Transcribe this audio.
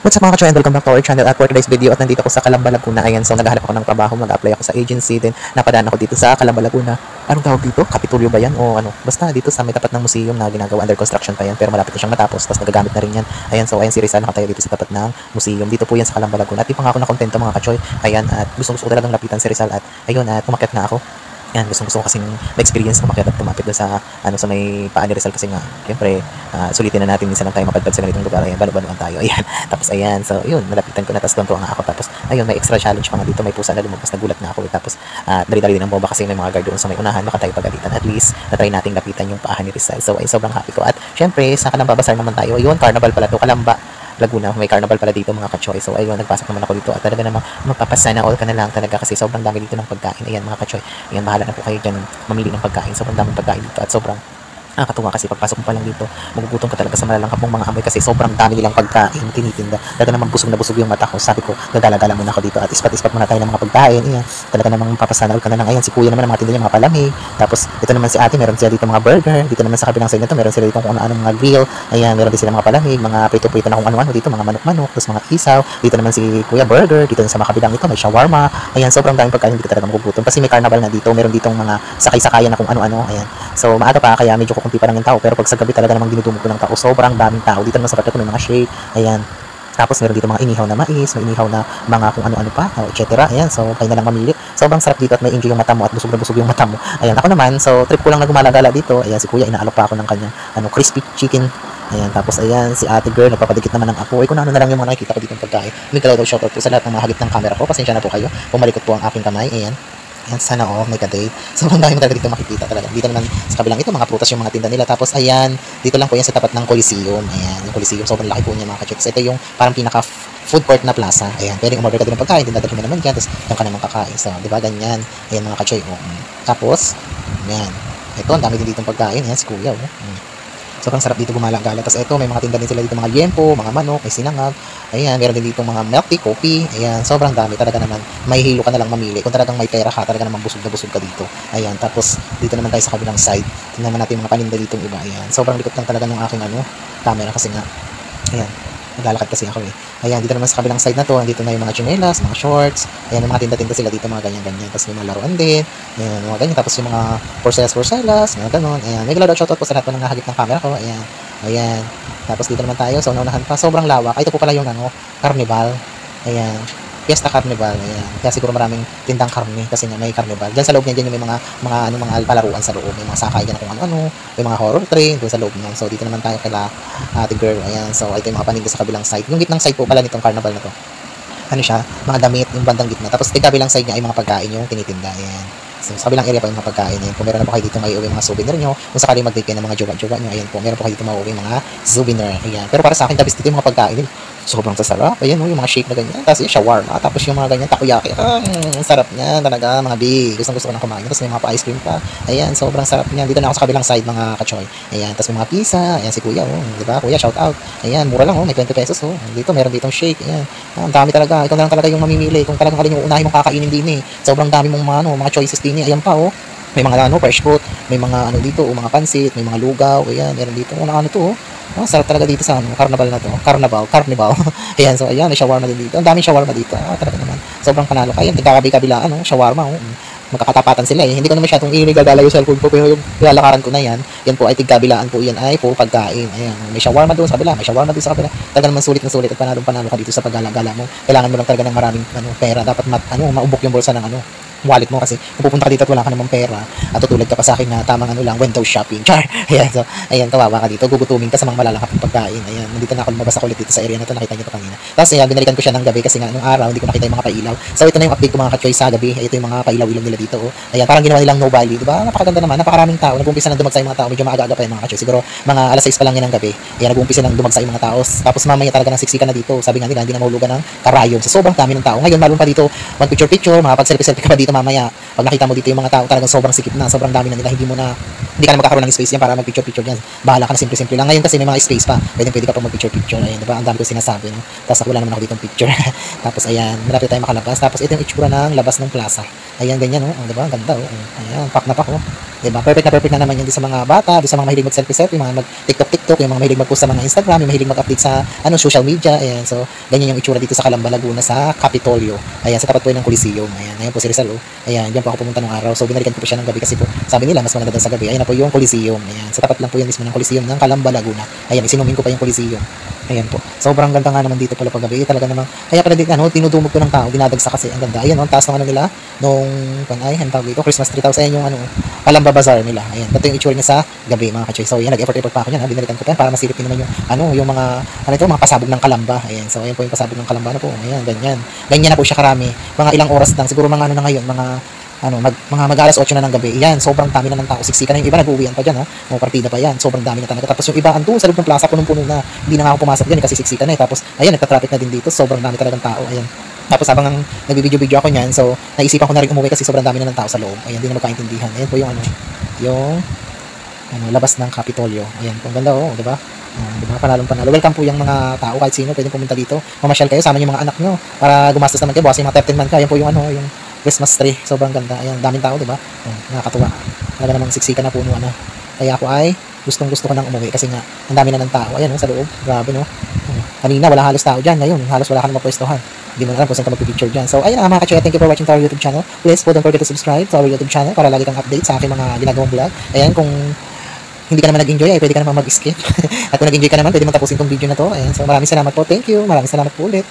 What's up mga ka-choy and welcome back to our channel at for today's video at nandito ako sa Calamba, Laguna. Ayan, so naghahanap ako ng trabaho, mag-apply ako sa agency, then napadaan ako dito sa Calamba, Laguna. Anong tawag dito? Kapitulyo ba yan? O ano? Basta dito sa may tapat ng museum na ginagawa, under construction pa yan, pero malapit na siyang matapos, tapos nagagamit na rin yan. Ayan, so ayan si Rizal nakatayo dito sa tapat ng museum. Dito po yan sa Calamba, Laguna. At di pa nga ako nakontento mga ka-choy. Ayan, at gusto ko talagang lapitan si Rizal at ayun, at umakyat na ako. Yan, gusto ko kasing ma-experience na makyat at tumapit doon sa sa may paa ni Rizal kasi nga siyempre sulitin na natin minsan lang tayo mapadpad sa ganitong lugar. Ayan, balo-baloan tayo. Ayan, tapos ayan, so yun, nalapitan ko na, tapos tuwa nga ako. Tapos ayun, may extra challenge pa nga dito, may pusa na lumabas, nagulat na ako. Tapos dali-dali din ang bomba kasi may mga guard doon sa may unahan, baka tayo pagalitan. At least na-try nating lapitan yung paa ni Rizal. So ay sobrang happy ko. At siyempre sa Calamba Bazaar naman tayo. Ayun, carnival pala to, Calamba Laguna, may carnival pala dito mga ka-choy. So ayun, nagpasok naman ako dito at talaga namang magpapasana all ka na lang talaga kasi sobrang dami dito ng pagkain. Ayan mga ka-choy, ayan, bahala na po kayo dyan mamili ng pagkain. Sobrang daming pagkain dito at sobrang nakakatuwa kasi pagpasok mo pa lang dito, magugutom ka talaga sa malalanghap mong mga amoy kasi sobrang dami nilang pagkain tinitinda. Talaga namang busog na busog yung mata ko. Sabi ko, gagala-gala muna ako dito at ispat-ispat muna tayo ng mga pagkain. Ayan, talaga namang papasana all ka na lang. Ayan, si kuya naman ang mga tinda niya, mga palamig. Tapos ito naman si ate, meron sila dito mga burger. Dito naman sa kabilang side nito, meron sila dito kung ano-ano mga grill. Ayan, meron din sila mga palamig, mga prito-prito na kung ano-ano dito, mga manok-manok, tapos mga isaw. Dito naman si kuya burger. Dito sa mga kabilang ito, may shawarma. Ayan, sobrang daming pagkain, hindi ka talaga magugutom kasi may carnival na dito. Meron ditong mga sakay-sakayan na kung ano-ano. Ayan, so maaga pa kaya medyo kukunti pa lang yung tao, pero pag sa gabi talaga namang dinudumog ko ng tao, sobrang daming tao. Dito naman sa parte ko may mga shake. Ayan, tapos meron dito mga inihaw na mais, may inihaw na mga kung ano-ano pa, etc. Ayan, so kayo na lang mamili. Sobrang sarap dito at may enjoy yung mata mo at busog na busog yung mata mo. Ayan, ako naman, so trip ko lang na gumala-gala dito. Ayan, si kuya, inaalok pa ako ng kanyang crispy chicken. Ayan, tapos ayan, si ate girl, nagpapadikit naman ng ako. Ay, kung ano na lang yung mga nakikita ko dito ng pagkain. May kalaw daw shoutout po sa lahat ng mga hagip ng camera ko. Pasensya na po kayo kung malikot po ang aking kamay. Ayan. Ayan, sana may ka-day. So, ang dami mo talaga dito makikita talaga. Dito naman sa kabilang ito, mga prutas yung mga tinda nila. Tapos, ayan, dito lang po yan sa tapat ng Coliseum. Ayan, yung Coliseum, sobrang laki po niya mga ka-chicks. Ito yung parang pinaka food court na plaza. Ayan, pwedeng umorder ka din ng pagkain, din dadalhin mo naman dyan. Tapos, yan ka naman kakain. So, di ba, ganyan. Ayan, mga ka-choy. Tapos, ayan. Ito, ang dami din ditong pagkain. Ayan, si kuya. Sobrang sarap dito gumala-gala. Tapos ito, may mga tinda din sila dito, mga liempo, mga manok, may sinangag. Ayan, meron din dito mga milk tea, coffee. Ayan, sobrang dami. Talaga naman, may hilo ka na lang mamili. Kung talagang may pera ka, talaga naman busog na busog ka dito. Ayan, tapos dito naman tayo sa kabilang side. Tingnan naman natin yung mga paninda dito iba. Ayan, sobrang likot lang talaga ng aking camera kasi nga, ayan, naglalakad kasi ako eh. Ayan, dito naman sa kabilang side na to, dito na yung mga chinelas, mga shorts. Ayan, yung mga tinda-tinda sila dito, mga ganyan-ganyan. Tapos may mga laruan din. Ayan, mga ganyan. Tapos yung mga porcelas, mga ganon. Ayan, may galaw shoutout po sa lahat po ng nahagip ng camera ko. Ayan, ayan. Tapos dito naman tayo, so naunahan pa. Sobrang lawak. Ito po pala yung carnival. Ayan, Fiesta Carnival. Ayan. Kaya siguro maraming tindang karne kasi nga may carnival. Diyan sa loob niya, diyan yung may mga palaruan sa loob. May mga sakay diyan kung ano-ano. May mga horror train doon sa loob niya. So dito naman tayo kila ate girl. Ayan. So ito yung mga paninda sa kabilang side. Yung gitnang side po pala nitong carnival na to, ano siya, mga damit, yung bandang gitna. Tapos kabilang side niya ay mga pagkain yung tinitinda. Ayan. So, sa kabilang area pa yung mga pagkain. Ayan po, meron na po kayo dito may uwi mga souvenir nyo. Kung sakali mag-take kayo ng mga jowa-jowa nyo, ayan po, meron po kayo dito mauwi mga souvenir. Ayan. Pero para sa akin, tapos dito yung mga pagkain. Sobrang sasarap. Ayan yung mga shake na ganyan. Tapos yung shawarma. Tapos yung mga ganyan, takoyaki. Sarap niya talaga, mga bi. Gustong-gusto ko na kumain. Tapos may mga pa-ice cream pa. Ayan, sobrang sarap niya. Dito na ako sa kabilang side, mga kachoy. Ayan, tapos may mga pizza. Ayan, si kuya, di ba? Kuya, shout out. Ayan, mura lang, may 20 pesos, Dito, meron ditong shake. Ayan. Ang dami talaga. Ikaw na lang talaga yung mamimili. Kung talagang alin yung unahin mong kakainin din Sobrang dami mong mga choices din Ayan pa, may mga fresh fruit, may mga dito, mga pansit, may mga lugaw. Ayan, meron dito. Ano to, sarap talaga dito sa carnival na to. Carnival. Ayan, so ayan, may shawarma din dito. Ang daming shawarma dito. Talaga naman. Sobrang panalo kayo. Nagkakabi-kabilaan, shawarma, magkakatapatan sila Hindi ko na masyadong inigagala yung cellphone ko, pero yung lalakaran ko na yan po ay tigkabilaan po yan ay po pagkain. Ayan, may shawarma doon sa kabila, may shawarma doon sa kabila. Talaga naman sulit na sulit at panalo ka dito sa paggala-gala mo. Kailangan mo lang talaga ng maraming pera. Dapat maubok yung bulsa ng wallet mo kasi kung pupunta ka dito at wala ka namang pera at tutulad ka pa sa akin na tamang lang window shopping. Char! Ayan, so, ayan, kawawa ka dito. Gugutumin ka sa mga malalakap ng pagkain. Ayan, nandito na ako lumabas ako ulit dito sa area na to. Nakita niyo to kanina. Tapos, ayan, binalikan ko siya ng gabi kasi nga nung araw hindi ko nakita yung mga pailaw. So, ito na yung update ko mga ka-choy sa gabi. Ito yung mga pailaw-ilaw nila dito. Ayan, parang ginawa nilang no value. Diba? Napakaganda naman. Napakaraming tao. Nag-umpisa nang dumagsa yung mga tao. Medyo maaga-aga pa yung mga ka-choy. Siguro, mga alas 6 pa lang yan ng gabi. Ayan, nag-umpisa nang dumagsa yung mga tao. Tapos, mamaya talaga ng siksikan na dito. Sabi nga nila, hindi na mahulugan ng karayom. So, sobrang dami ng tao. Ngayon, meron pa dito, mag picture-picture, mga pag-selfie-selfie ka pa dito, mamaya, pag nakita mo dito yung mga tao, talagang sobrang sikip na, sobrang dami na nila, hindi ka na magkakaroon ng space yan para mag-picture-picture dyan. Bahala ka na, simple-simple lang. Ngayon kasi may mga space pa, pwede ka pa mag-picture-picture. Ayan, diba? Ang dami ko sinasabi, no? Tapos wala naman ako ditong picture. Tapos ayan, malapit tayo makalabas. Tapos ito yung itsura ng labas ng plaza. Ayan, ganyan, no? Oh, diba? Ang ganda, oh. Ayan, pack na pack, oh. Diba? Perfect na naman yun sa mga bata, sa mga mahilig mag-selfie-selfie, mga mag-TikTok, yung mga mahilig mag-post sa mga Instagram, yung mahilig mag-update sa social media. Ayan, so ganyan yung itsura dito sa Calamba, Laguna, sa Capitolio. Ayan, sa tapat po yun ng Coliseum. Ayan po si Rizal, oh. Ayan, diyan po ako pumunta nung araw. So binalikan ko po siya ng gabi kasi po sabi nila mas maganda daw sa gabi. Ayan na po yung Coliseum. Ayan, sa tapat lang po yan mismo ng Coliseum ng Calamba, Laguna. Ayan, isinumin ko pa yung Coliseum. Ayan po. Sobrang ganda nga naman dito pala pag gabi. Talaga namang kaya pala dito tinudumog to ng tao, dinadagsa kasi ang ganda. Ayan, ang taas ng nila nung ang tawag dito, Christmas tree. Tapos ayan yung Calamba Bazaar nila. Ayan, ito yung itsura niya sa gabi, mga ka-choy. So ayan, nag-effort pa ako niyan, binalikan ko pa yan para masilip din naman yung mga mga pasabog ng Calamba. Ayan, so ayan po yung pasabog ng Calamba na po. Ayan, ganyan na po siya karami. Mga ilang oras lang, siguro mga na ngayon, mga mag-alas 8 na ng gabi. Yan, sobrang dami na ng tao. Siksika na yung iba, nag-uwian pa dyan, ha. Mga partida pa yan. Sobrang dami na talaga. Tapos yung iba, andun sa loob ng plaza, punong-puno na. Hindi na nga ako pumasok dyan, kasi siksika na, eh. Tapos, ayan, nagta-traffic na din dito. Sobrang dami talagang tao. Ayan. Tapos habang nagbibideo-video ako niyan, so naisipan ko na rin umuwi kasi sobrang dami na ng tao sa loob. Ayan, hindi na magkaintindihan. Ayan po yung labas ng Capitolio. Ayan, kung ganda, oh, 'di ba? Diba? Panalong panalo. Welcome po yung mga tao, kahit sino pwedeng pumunta dito. Mamasyal kayo, sama niyo mga anak nyo para gumastos naman kayo. Bukas yung mga 13 man ka. Ayan po yung yung Christmas tree. Sobrang ganda. Ayan, daming tao, 'di ba? Nakakatuwa. Talaga namang siksika na puno na. Kaya ako ay gustong-gusto ko nang umuwi kasi nga ang dami na ng tao. Ayan, sa loob. Grabe, no? Kanina wala halos tao diyan. Ngayon, halos wala ka nang mapwestuhan. Hindi mo na alam kung saan ka magpipicture dyan. So, ayun mga ka-choy. Thank you for watching to our YouTube channel. Please, don't forget to subscribe to our YouTube channel para lagi kang update sa aking mga ginagawang vlog. Ayan, kung hindi ka naman nag-enjoy, ay pwede ka naman mag-skip. At kung nag-enjoy ka naman, pwede mo tapusin tong video na to. Ayan, so maraming salamat po. Thank you. Maraming salamat po ulit.